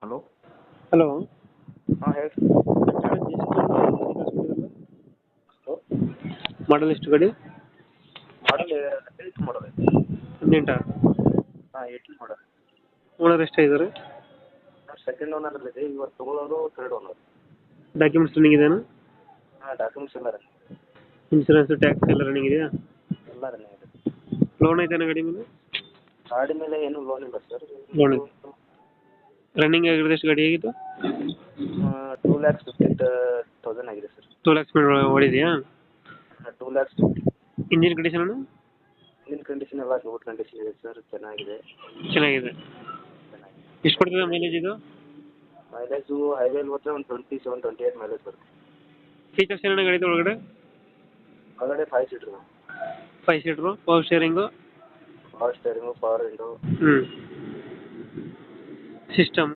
Hello. Hello. ಹಾಂ ಹೇಳಿ. ಮಾಡಲ್ ಎಷ್ಟು ಗಾಡಿ? ಮಾಡಲ್ 8 ಮಾಡಲ್ ಐತೆ. 18. ಹಾಂ 18 ಮಾಡಲ್. ಓನರ್ ಎಷ್ಟಾಗಿದ್ದಾರೆ? ಸೆಕೆಂಡ್ ಓನರ್ ಇದೆ, ಇವತ್ತು ತೊಗೊಳೋರು ಥರ್ಡ್ ಓನರ್. ಡಾಕ್ಯುಮೆಂಟ್ಸ್ ರನ್ನಿಂಗ್ ಇದೆಯಾ? ಹಾಂ ಡಾಕ್ಯುಮೆಂಟ್ಸ್ ಎಲ್ಲ ರನ್ನಿಂಗ್. ಇನ್ಸೂರೆನ್ಸ್ ಟ್ಯಾಕ್ಸ್ ಎಲ್ಲ ರನ್ನಿಂಗ್ ಇದೆಯಾ? ಎಲ್ಲ ರನ್ನಿಂಗ್ ಇದೆ. ಲೋನ್ ಐತೆನಾ ಗಾಡಿ ಮೇಲೆ? ಗಾಡಿ ಮೇಲೆ ಏನೂ ಲೋನ್ ಇಲ್ಲ ಸರ್. ಲೋನ್ ಇದೆ. ರನ್ನಿಂಗ್ ಆಗಿರೋದು ಎಷ್ಟು ಗಾಡಿ ಆಗಿತ್ತು? 2,50,000 ಆಗಿದೆ ಸರ್. 2 ಲ್ಯಾಕ್ಸ್ ಮೇಲೆ ಓಡಿದೆಯಾ? 2,50,000. Engine condition? ಇಂಜಿನ್ ಕಂಡೀಷನ್ ಎಲ್ಲ ಗುಡ್ ಕಂಡೀಷನ್ ಇದೆ ಸರ್, ಚೆನ್ನಾಗಿದೆ. ಚೆನ್ನಾಗಿದೆ. ಎಷ್ಟು ಕೊಡ್ತದೆ ಮೈಲೇಜ್ ಇದು? ಮೈಲೇಜು ಹೈವೇಲಿ ಹೋದರೆ ಒಂದು 27-28 ಮೈಲೇಜ್ ಬರುತ್ತೆ. ಫೀಚರ್ಸ್ ಏನೇನು ಗಾಡಿ ಒಳಗಡೆ? ಒಳಗಡೆ 5 seater. 5 seater, power steering, power steering, power window. System